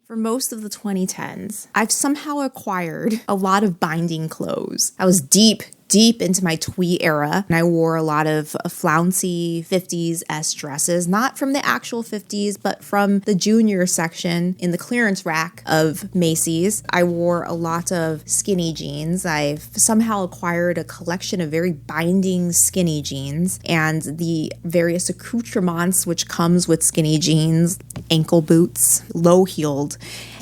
For most of the 2010s, I've somehow acquired a lot of binding clothes. I was deep into my twee era, and I wore a lot of flouncy 50s dresses, not from the actual 50s, but from the junior section in the clearance rack of Macy's. I wore a lot of skinny jeans. I've somehow acquired a collection of very binding skinny jeans and the various accoutrements which comes with skinny jeans, ankle boots, low-heeled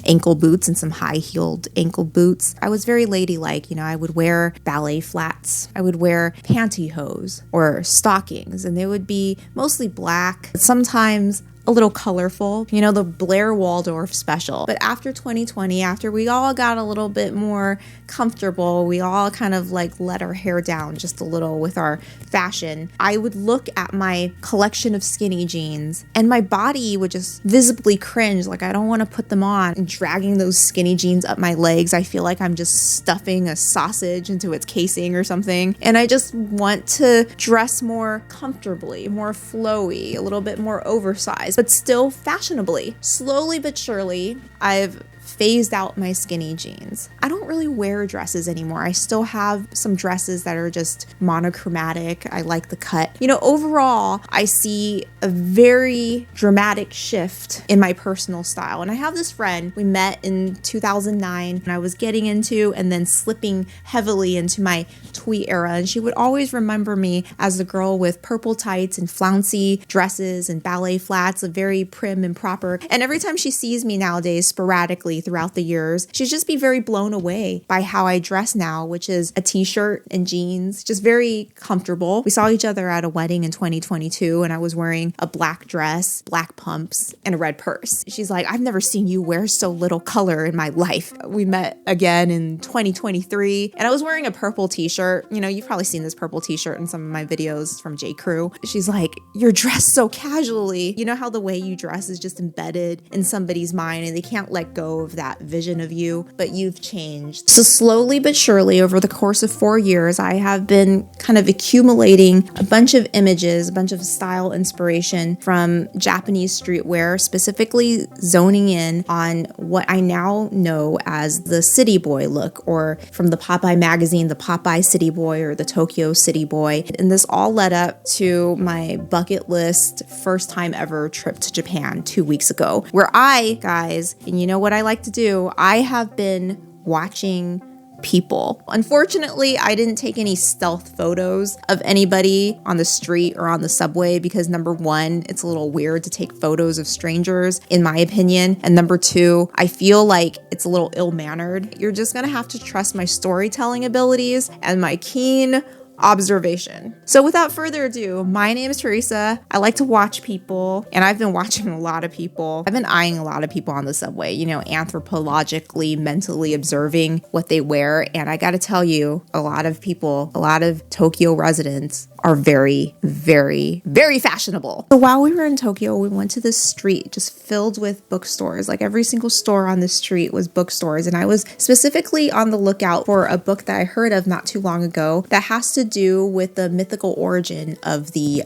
ankle boots and some high-heeled ankle boots. I was very ladylike, I would wear ballet flats. I would wear pantyhose or stockings, and they would be mostly black, sometimes a little colorful, the Blair Waldorf special. But after 2020, after we all got a little bit more comfortable, we all kind of let our hair down just a little with our fashion, I would look at my collection of skinny jeans and my body would just visibly cringe, I don't want to put them on. And dragging those skinny jeans up my legs, I feel like I'm just stuffing a sausage into its casing or something. And I just want to dress more comfortably, more flowy, a little bit more oversized, but still fashionably. Slowly but surely, I've phased out my skinny jeans. I don't really wear dresses anymore. I still have some dresses that are just monochromatic. I like the cut. Overall, I see a very dramatic shift in my personal style. And I have this friend, we met in 2009, and I was getting into and then slipping heavily into my twee era. And she would always remember me as the girl with purple tights and flouncy dresses and ballet flats, a very prim and proper. And every time she sees me nowadays, sporadically throughout the years, she'd just be very blown away by how I dress now, which is a t-shirt and jeans, just very comfortable. We saw each other at a wedding in 2022, and I was wearing a black dress, black pumps, and a red purse. She's like, I've never seen you wear so little color in my life. We met again in 2023, and I was wearing a purple t-shirt. You've probably seen this purple t-shirt in some of my videos from J.Crew. She's like, you're dressed so casually. You know how the way you dress is just embedded in somebody's mind, and they can't let go of that vision of you, but you've changed. So slowly but surely, over the course of 4 years, I have been kind of accumulating a bunch of images, a bunch of style inspiration from Japanese streetwear, specifically zoning in on what I now know as the city boy look, or from the Popeye Magazine, the Popeye City Boy or the Tokyo City Boy. And this all led up to my bucket list first time ever trip to Japan 2 weeks ago, where guys, and you know what I like to do, I have been watching people. Unfortunately, I didn't take any stealth photos of anybody on the street or on the subway because number one, it's a little weird to take photos of strangers, in my opinion. And number two, I feel like it's a little ill-mannered. You're just gonna have to trust my storytelling abilities and my keen observation. So without further ado, my name is Teresa. I like to watch people, and I've been watching a lot of people. I've been eyeing a lot of people on the subway, anthropologically, mentally observing what they wear. And I gotta tell you, a lot of people, a lot of Tokyo residents are very, very, very fashionable. So while we were in Tokyo, we went to this street just filled with bookstores. Every single store on the street was bookstores. And I was specifically on the lookout for a book that I heard of not too long ago that has to do with the mythical origin of the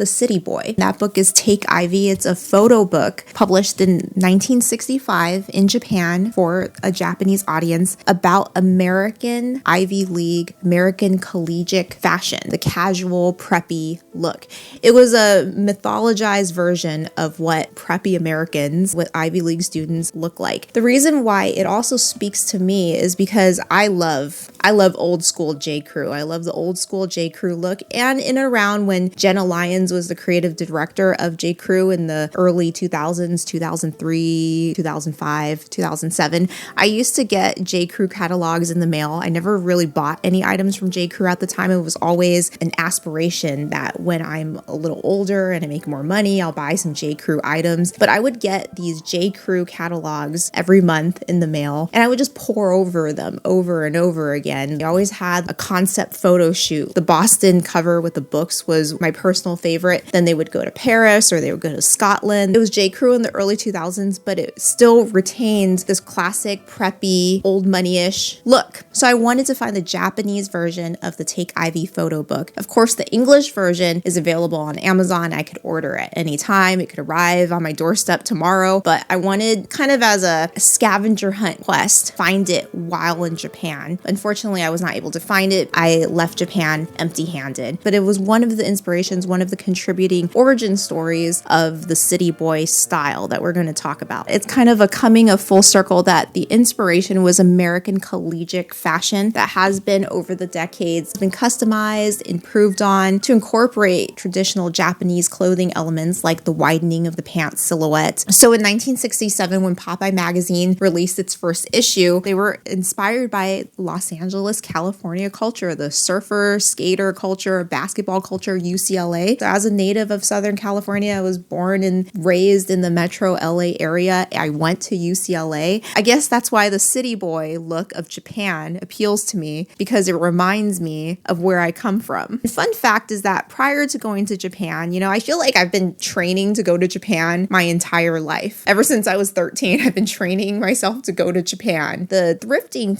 city boy. That book is Take Ivy. It's a photo book published in 1965 in Japan for a Japanese audience about American Ivy League, American collegiate fashion, the casual, preppy look. It was a mythologized version of what preppy Americans, what Ivy League students look like. The reason why it also speaks to me is because I love old school J.Crew. I love the old school J.Crew look. And in and around when Jenna Lyons was the creative director of J.Crew in the early 2000s, 2003, 2005, 2007, I used to get J.Crew catalogs in the mail. I never really bought any items from J.Crew at the time. It was always an aspiration that when I'm a little older and I make more money, I'll buy some J.Crew items. But I would get these J.Crew catalogs every month in the mail, and I would just pore over them over and over again. I always had a concept photo shoot. The Boston cover with the books was my personal favorite favorite, then they would go to Paris or they would go to Scotland. It was J.Crew in the early 2000s, but it still retains this classic preppy, old money-ish look. So I wanted to find the Japanese version of the Take Ivy photo book. Of course, the English version is available on Amazon. I could order at any time. It could arrive on my doorstep tomorrow, but I wanted kind of as a scavenger hunt quest, find it while in Japan. Unfortunately, I was not able to find it. I left Japan empty-handed, but it was one of the inspirations, one of the contributing origin stories of the city boy style that we're going to talk about. It's kind of a coming of full circle that the inspiration was American collegiate fashion that has been over the decades been customized, improved on to incorporate traditional Japanese clothing elements like the widening of the pants silhouette. So in 1967, when Popeye Magazine released its first issue, they were inspired by Los Angeles, California culture, the surfer, skater culture, basketball culture, UCLA. So as a native of Southern California, I was born and raised in the metro LA area. I went to UCLA. I guess that's why the city boy look of Japan appeals to me, because it reminds me of where I come from. The fun fact is that prior to going to Japan, I feel like I've been training to go to Japan my entire life. Ever since I was 13, I've been training myself to go to Japan. The thrifting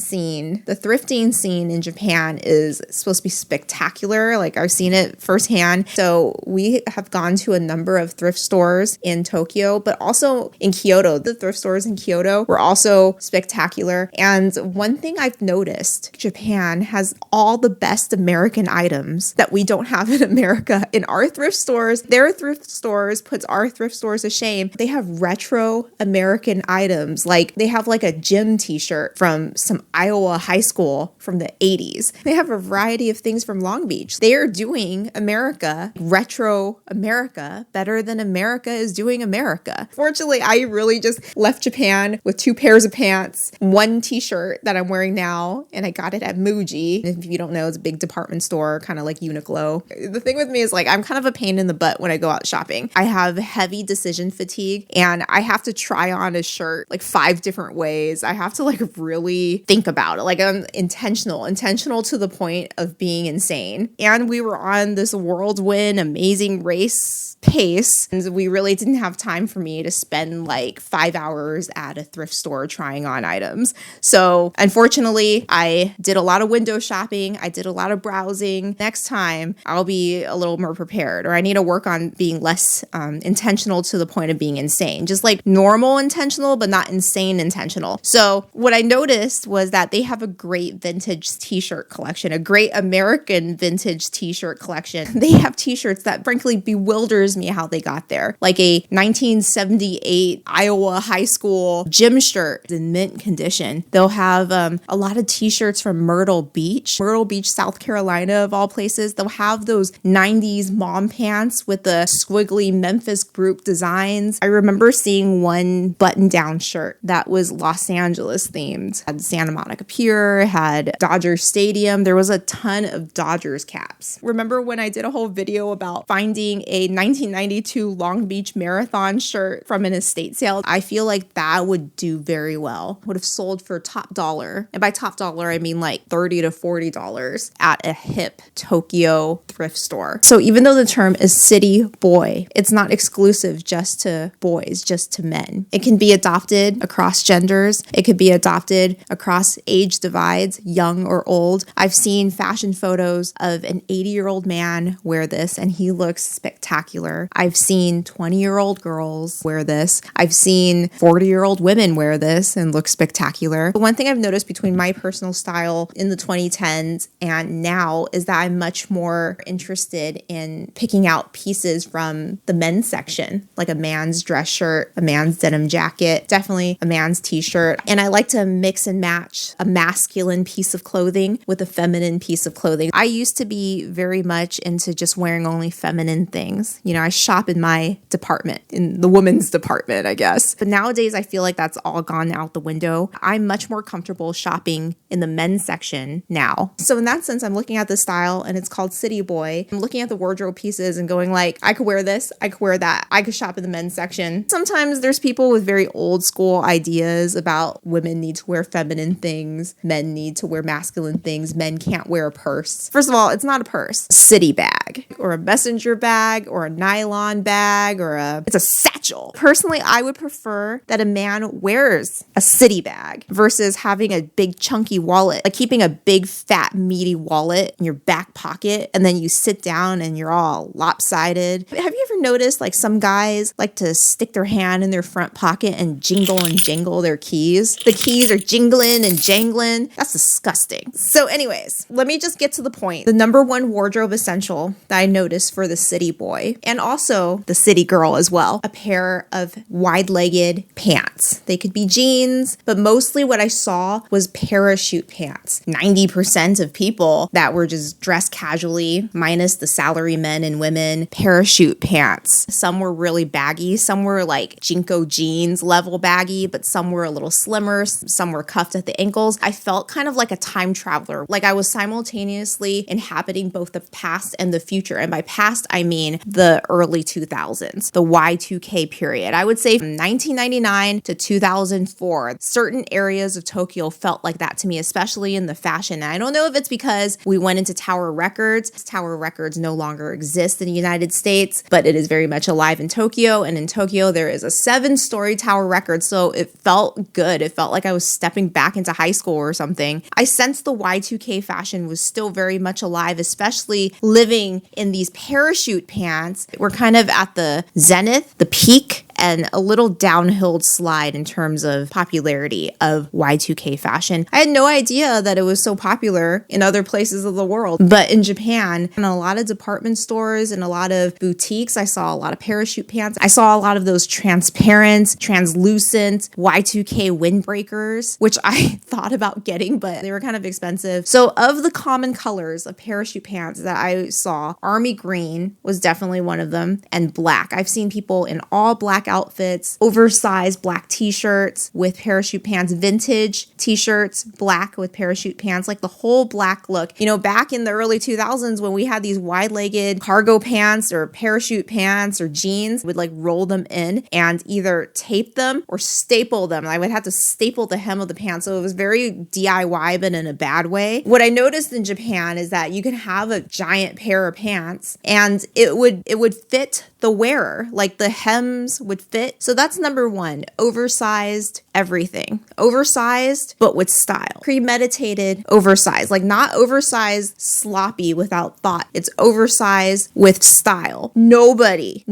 scene in Japan is supposed to be spectacular. Like, I've seen it firsthand. So we have gone to a number of thrift stores in Tokyo, but also in Kyoto. The thrift stores in Kyoto were also spectacular. And one thing I've noticed, Japan has all the best American items that we don't have in America. In our thrift stores, their thrift stores puts our thrift stores to shame. They have retro American items. Like, they have like a gym t-shirt from some Iowa high school from the 80s. They have a variety of things from Long Beach. They are doing America, retro America, better than America is doing America. Fortunately, I really just left Japan with 2 pairs of pants, 1 t-shirt that I'm wearing now, and I got it at Muji. If you don't know, it's a big department store, kind of like Uniqlo. The thing with me is, like, I'm kind of a pain in the butt when I go out shopping. I have heavy decision fatigue, and I have to try on a shirt like 5 different ways. I have to like really think about it. Like, I'm intentional to the point of being insane. And we were on this whirlwind, amazing race pace, and we really didn't have time for me to spend like 5 hours at a thrift store trying on items. So unfortunately, I did a lot of window shopping. I did a lot of browsing. Next time, I'll be a little more prepared, or I need to work on being less intentional to the point of being insane. Just like normal intentional, but not insane intentional. So what I noticed was that they have a great vintage t-shirt collection, a great American vintage t-shirt collection. They have t-shirts that frankly bewilders me how they got there. Like a 1978 Iowa high school gym shirt in mint condition. They'll have a lot of t-shirts from Myrtle Beach, South Carolina, of all places. They'll have those 90s mom pants with the squiggly Memphis group designs. I remember seeing one button-down shirt that was Los Angeles themed. Had Santa Monica Pier, had Dodger Stadium. There was a ton of Dodgers caps. Remember when I did a whole video about finding a 1992 Long Beach Marathon shirt from an estate sale? I feel like that would do very well. Would have sold for top dollar. And by top dollar, I mean like $30 to $40 at a hip Tokyo thrift store. So even though the term is city boy, it's not exclusive just to boys, just to men. It can be adopted across genders. It could be adopted across age divides, young or old. I've seen fashion photos of an 80-year-old man wear this and he looks spectacular. I've seen 20-year-old girls wear this. I've seen 40-year-old women wear this and look spectacular. But one thing I've noticed between my personal style in the 2010s and now is that I'm much more interested in picking out pieces from the men's section, like a man's dress shirt, a man's denim jacket, definitely a man's t-shirt. And I like to mix and match a masculine piece of clothing with a feminine piece of clothing. I used to be very much into just wearing only feminine things. I shop in my department, in the women's department, I guess. But nowadays, I feel like that's all gone out the window. I'm much more comfortable shopping in the men's section now. So in that sense, I'm looking at the style and it's called City Boy. I'm looking at the wardrobe pieces and going like, I could wear this, I could wear that. I could shop in the men's section. Sometimes there's people with very old school ideas about women need to wear feminine things, men need to wear masculine things, men can't wear a purse. First of all, it's not a purse. City bag or a message messenger bag or a nylon bag or it's a satchel. Personally, I would prefer that a man wears a city bag versus having a big chunky wallet, like keeping a big fat meaty wallet in your back pocket and then you sit down and you're all lopsided. Have you ever noticed like some guys like to stick their hand in their front pocket and jingle and jangle their keys? The keys are jingling and jangling. That's disgusting. So anyways, let me just get to the point. The number one wardrobe essential that I noticed for the city boy and also the city girl as well, a pair of wide-legged pants. They could be jeans, but mostly what I saw was parachute pants. 90% of people that were just dressed casually, minus the salary men and women, parachute pants. Some were really baggy. Some were like Jinko jeans level baggy, but some were a little slimmer. Some were cuffed at the ankles. I felt kind of like a time traveler. Like I was simultaneously inhabiting both the past and the future. And by past, I mean the early 2000s, the Y2K period. I would say from 1999 to 2004, certain areas of Tokyo felt like that to me, especially in the fashion. And I don't know if it's because we went into Tower Records. Tower Records no longer exists in the United States, but it is very much alive in Tokyo. And in Tokyo, there is a 7-story Tower Records. So it felt good. It felt like I was stepping back into high school or something. I sensed the Y2K fashion was still very much alive, especially living in these parachute pants. We're kind of at the zenith, the peak, and a little downhill slide in terms of popularity of Y2K fashion. I had no idea that it was so popular in other places of the world, but in Japan, in a lot of department stores and a lot of boutiques, I saw a lot of parachute pants. I saw a lot of those transparent, translucent Y2K windbreakers, which I thought about getting, but they were kind of expensive. So of the common colors of parachute pants that I saw, army green was definitely one of them, and black. I've seen people in all black outfits, oversized black t-shirts with parachute pants, vintage t-shirts, black with parachute pants, like the whole black look. You know, back in the early 2000s when we had these wide-legged cargo pants or parachute pants or jeans, we'd like roll them in and either tape them or staple them. I would have to staple the hem of the pants. So it was very DIY, but in a bad way. What I noticed in Japan is that you can have a giant pair of pants and it would fit the wearer, like the hems would fit. So that's number one, oversized everything. Oversized, but with style. Premeditated, oversized, like not oversized, sloppy without thought. It's oversized with style. Nobody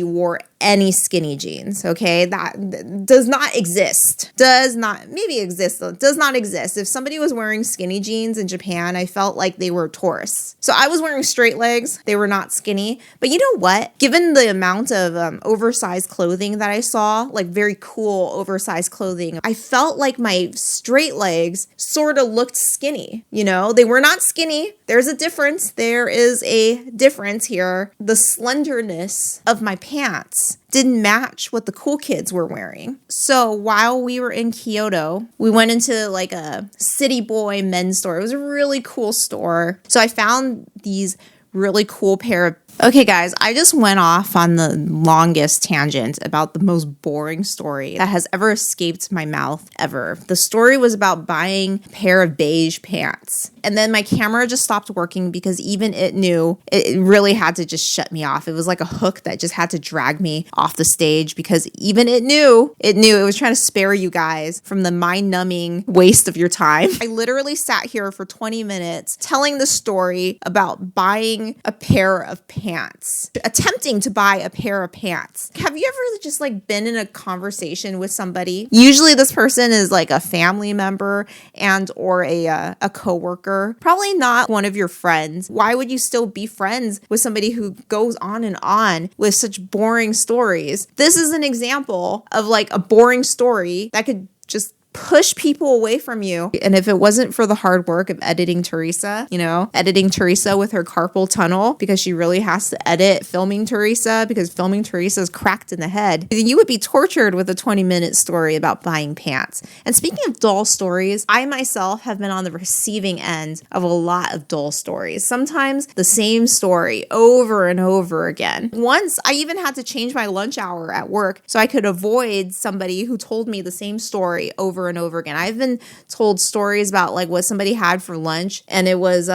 wore any skinny jeans, okay? That does not exist. Does not exist. If somebody was wearing skinny jeans in Japan, I felt like they were tourists. So I was wearing straight legs. They were not skinny. But you know what? Given the amount of oversized clothing that I saw, like very cool oversized clothing, I felt like my straight legs sort of looked skinny. You know, they were not skinny. There's a difference. There is a difference here. The slenderness of my pants didn't match what the cool kids were wearing. So while we were in Kyoto, we went into like a city boy men's store. It was a really cool store. So I found these really cool pair of... Okay, guys, I just went off on the longest tangent about the most boring story that has ever escaped my mouth ever. The story was about buying a pair of beige pants. And then my camera just stopped working because even it knew it really had to just shut me off. It was like a hook that just had to drag me off the stage because even it knew it was trying to spare you guys from the mind-numbing waste of your time. I literally sat here for 20 minutes telling the story about buying a pair of pants, attempting to buy a pair of pants. Have you ever just like been in a conversation with somebody? Usually this person is like a family member and or a coworker. Probably not one of your friends. Why would you still be friends with somebody who goes on and on with such boring stories? This is an example of like a boring story that could just push people away from you. And if it wasn't for the hard work of editing Teresa with her carpal tunnel because she really has to edit filming Teresa because filming Teresa is cracked in the head, you would be tortured with a 20-minute story about buying pants. And speaking of dull stories, I myself have been on the receiving end of a lot of dull stories. Sometimes the same story over and over again. Once I even had to change my lunch hour at work so I could avoid somebody who told me the same story over and over again. I've been told stories about like what somebody had for lunch and it was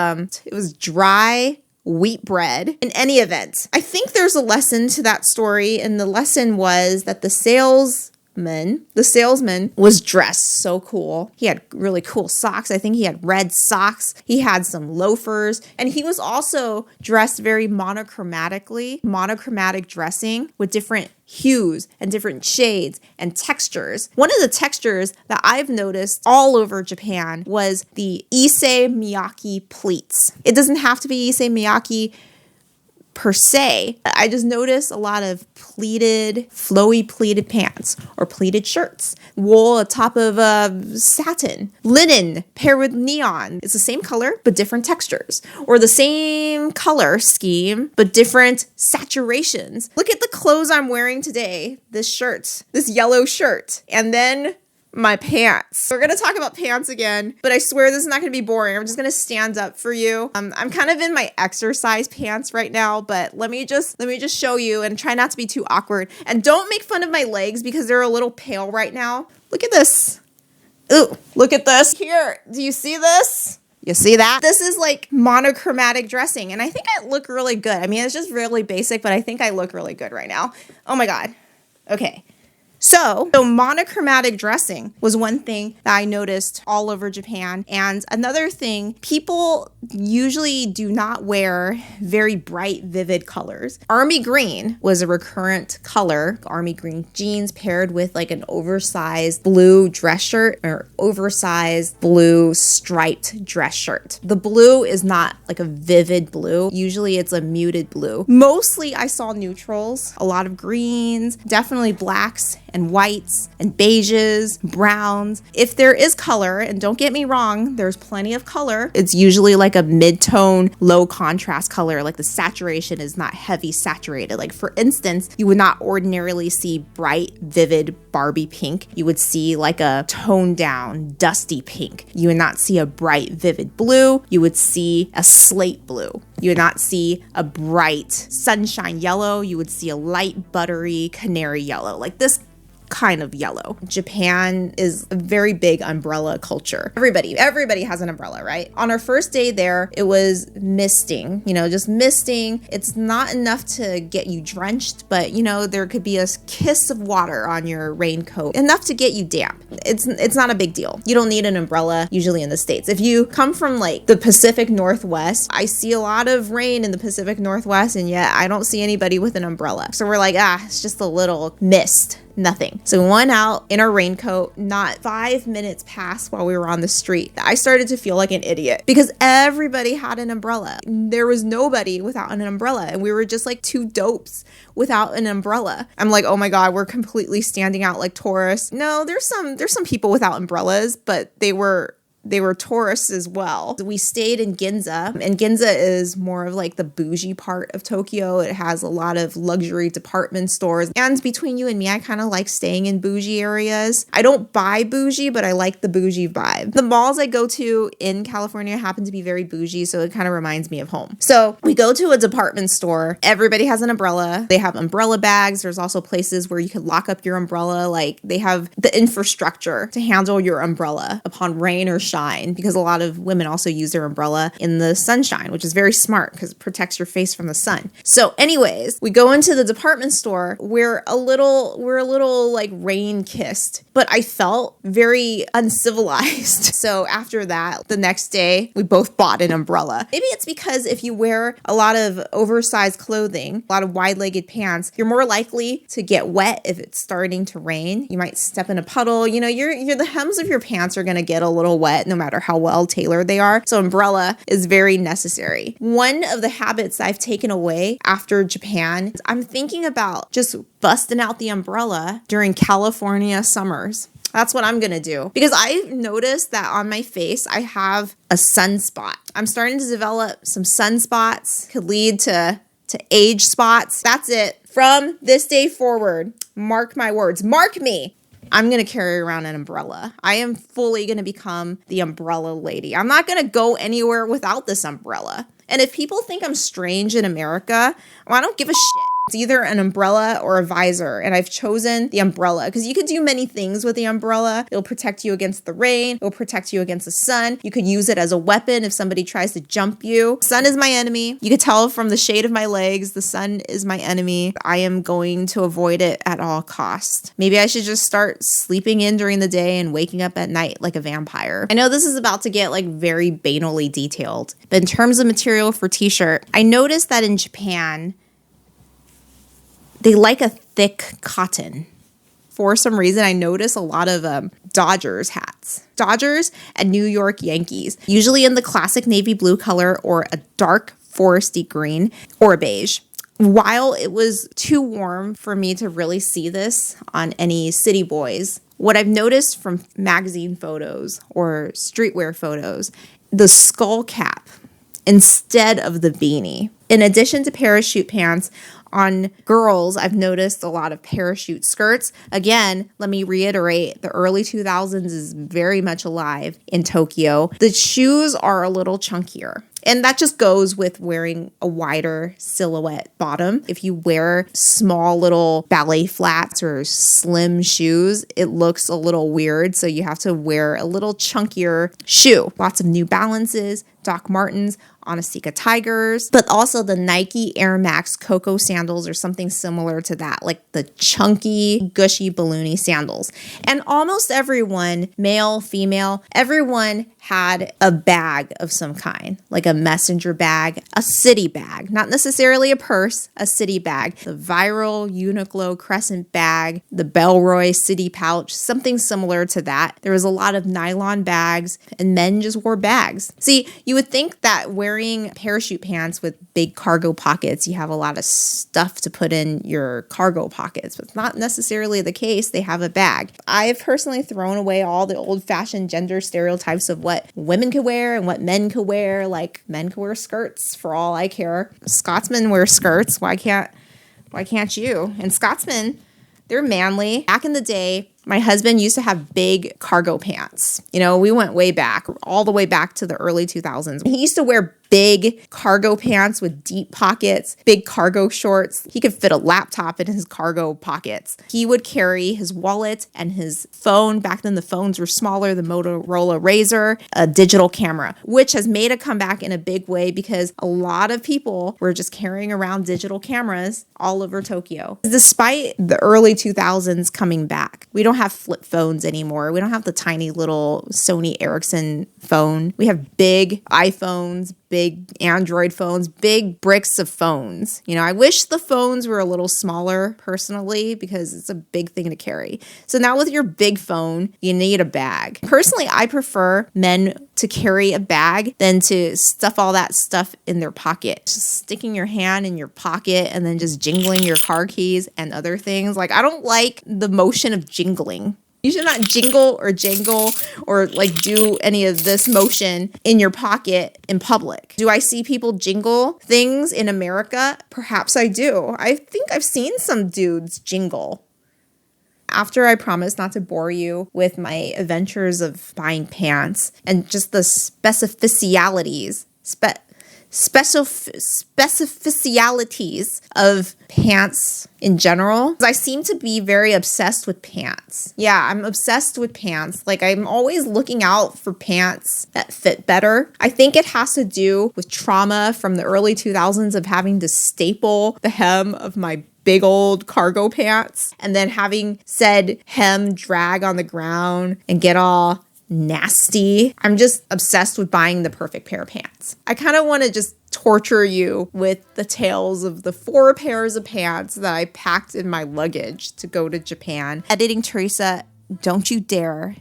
dry wheat bread. In any event, I think there's a lesson to that story, and the lesson was that the salesman was dressed so cool. He had really cool socks. I think he had red socks. He had some loafers, and he was also dressed very monochromatic dressing with different hues and different shades and textures. One of the textures that I've noticed all over Japan was the issei miyake pleats. It doesn't have to be issei miyake per se. I just noticed a lot of flowy pleated pants or pleated shirts, wool atop of satin, linen paired with neon. It's the same color, but different textures, or the same color scheme, but different saturations. Look at the clothes I'm wearing today. This yellow shirt, and then my pants. We're going to talk about pants again, but I swear this is not going to be boring. I'm just going to stand up for you. I'm kind of in my exercise pants right now, but let me just show you and try not to be too awkward. And don't make fun of my legs because they're a little pale right now. Look at this. Ooh, look at this. Here, do you see this? You see that? This is like monochromatic dressing, and I think I look really good. I mean, it's just really basic, but I think I look really good right now. Oh my God. Okay. So monochromatic dressing was one thing that I noticed all over Japan. And another thing, people usually do not wear very bright, vivid colors. Army green was a recurrent color. Army green jeans paired with like an oversized blue dress shirt or oversized blue striped dress shirt. The blue is not like a vivid blue. Usually it's a muted blue. Mostly I saw neutrals, a lot of greens, definitely blacks and whites and beiges, browns. If there is color, and don't get me wrong, there's plenty of color. It's usually like a mid-tone, low contrast color. Like the saturation is not heavy saturated. Like for instance, you would not ordinarily see bright, vivid Barbie pink. You would see like a toned down, dusty pink. You would not see a bright, vivid blue. You would see a slate blue. You would not see a bright sunshine yellow. You would see a light, buttery canary yellow. Like this kind of yellow. Japan is a very big umbrella culture. Everybody has an umbrella, right? On our first day there, it was misting, just misting. It's not enough to get you drenched, but there could be a kiss of water on your raincoat, enough to get you damp. It's not a big deal. You don't need an umbrella usually in the States. If you come from like the Pacific Northwest, I see a lot of rain in the Pacific Northwest, and yet I don't see anybody with an umbrella. So we're like, it's just a little mist. Nothing. So we went out in our raincoat. Not 5 minutes passed while we were on the street. I started to feel like an idiot because everybody had an umbrella. There was nobody without an umbrella, and we were just like two dopes without an umbrella. I'm like, oh my God, we're completely standing out like tourists. No, there's some people without umbrellas, but they were tourists as well. We stayed in Ginza, and Ginza is more of like the bougie part of Tokyo. It has a lot of luxury department stores. And between you and me, I kind of like staying in bougie areas. I don't buy bougie, but I like the bougie vibe. The malls I go to in California happen to be very bougie, so it kind of reminds me of home. So we go to a department store. Everybody has an umbrella. They have umbrella bags. There's also places where you could lock up your umbrella. Like they have the infrastructure to handle your umbrella upon rain or shine, because a lot of women also use their umbrella in the sunshine, which is very smart because it protects your face from the sun. So anyways, we go into the department store. We're a little like rain kissed, but I felt very uncivilized. So after that, the next day, we both bought an umbrella. Maybe it's because if you wear a lot of oversized clothing, a lot of wide-legged pants, you're more likely to get wet if it's starting to rain. You might step in a puddle. The hems of your pants are going to get a little wet no matter how well tailored they are. So umbrella is very necessary. One of the habits I've taken away after Japan, I'm thinking about just busting out the umbrella during California summers. That's what I'm going to do, because I've noticed that on my face, I have a sunspot. I'm starting to develop some sunspots, could lead to age spots. That's it. From this day forward, mark my words, mark me. I'm going to carry around an umbrella. I am fully going to become the umbrella lady. I'm not going to go anywhere without this umbrella. And if people think I'm strange in America, well, I don't give a shit. It's either an umbrella or a visor, and I've chosen the umbrella because you could do many things with the umbrella. It'll protect you against the rain. It'll protect you against the sun. You could use it as a weapon if somebody tries to jump you. Sun is my enemy. You could tell from the shade of my legs, the sun is my enemy. I am going to avoid it at all costs. Maybe I should just start sleeping in during the day and waking up at night like a vampire. I know this is about to get like very banally detailed, but in terms of material for t-shirt, I noticed that in Japan, they like a thick cotton. For some reason, I notice a lot of Dodgers hats. Dodgers and New York Yankees, usually in the classic navy blue color or a dark foresty green or a beige. While it was too warm for me to really see this on any city boys, what I've noticed from magazine photos or streetwear photos, the skull cap instead of the beanie. In addition to parachute pants, on girls, I've noticed a lot of parachute skirts. Again, let me reiterate, the early 2000s is very much alive in Tokyo. The shoes are a little chunkier. And that just goes with wearing a wider silhouette bottom. If you wear small little ballet flats or slim shoes, it looks a little weird. So you have to wear a little chunkier shoe. Lots of New Balances, Doc Martens, Onitsuka Tigers, but also the Nike Air Max Coco sandals or something similar to that, like the chunky, gushy, balloony sandals. And almost everyone, male, female, everyone had a bag of some kind, like a messenger bag, a city bag, not necessarily a purse, a city bag, the viral Uniqlo Crescent bag, the Bellroy city pouch, something similar to that. There was a lot of nylon bags and men just wore bags. See, you would think that wearing parachute pants with big cargo pockets, you have a lot of stuff to put in your cargo pockets, but it's not necessarily the case. They have a bag. I've personally thrown away all the old-fashioned gender stereotypes of what women could wear and what men could wear. Like, men could wear skirts for all I care. Scotsmen wear skirts. Why can't you? And Scotsmen, they're manly. Back in the day, my husband used to have big cargo pants. You know, we went way back, all the way back to the early 2000s. He used to wear big cargo pants with deep pockets, big cargo shorts. He could fit a laptop in his cargo pockets. He would carry his wallet and his phone. Back then, the phones were smaller, the Motorola Razr, a digital camera, which has made a comeback in a big way because a lot of people were just carrying around digital cameras all over Tokyo. Despite the early 2000s coming back, we don't have flip phones anymore. We don't have the tiny little Sony Ericsson phone. We have big iPhones, big Android phones, big bricks of phones. You know, I wish the phones were a little smaller personally because it's a big thing to carry. So now with your big phone, you need a bag. Personally, I prefer men to carry a bag than to stuff all that stuff in their pocket. Just sticking your hand in your pocket and then just jingling your car keys and other things. Like, I don't like the motion of jingling. You should not jingle or jangle or like do any of this motion in your pocket in public. Do I see people jingle things in America? Perhaps I do. I think I've seen some dudes jingle. After I promise not to bore you with my adventures of buying pants and just the specificialities of pants in general. I seem to be very obsessed with pants. Yeah, I'm obsessed with pants. Like, I'm always looking out for pants that fit better. I think it has to do with trauma from the early 2000s of having to staple the hem of my big old cargo pants and then having said hem drag on the ground and get all nasty. I'm just obsessed with buying the perfect pair of pants. I kind of want to just torture you with the tales of the 4 pairs of pants that I packed in my luggage to go to Japan. Editing Teresa, don't you dare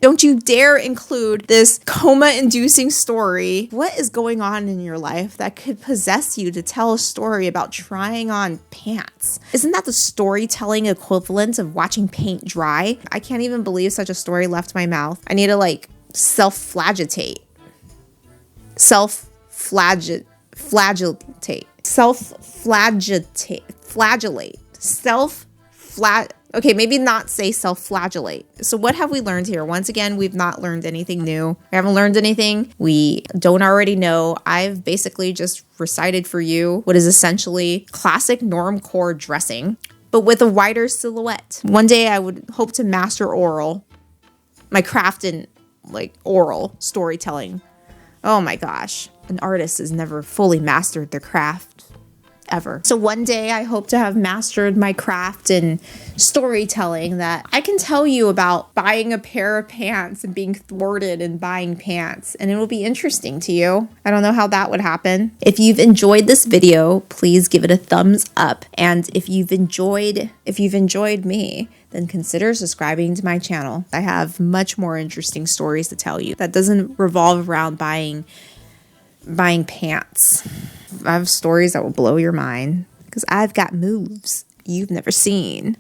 include this coma-inducing story. What is going on in your life that could possess you to tell a story about trying on pants? Isn't that the storytelling equivalent of watching paint dry? I can't even believe such a story left my mouth. I need to self-flagellate. Self-flagellate. Okay, maybe not say self-flagellate. So what have we learned here? Once again, we've not learned anything new. We haven't learned anything we don't already know. I've basically just recited for you what is essentially classic normcore dressing, but with a wider silhouette. One day I would hope to master oral, my craft in like oral storytelling. Oh my gosh, an artist has never fully mastered their craft. Ever. So one day I hope to have mastered my craft in storytelling that I can tell you about buying a pair of pants and being thwarted in buying pants, and it will be interesting to you. I don't know how that would happen. If you've enjoyed this video, please give it a thumbs up, and if you've enjoyed me, then consider subscribing to my channel. I have much more interesting stories to tell you that doesn't revolve around buying pants. I have stories that will blow your mind because I've got moves you've never seen.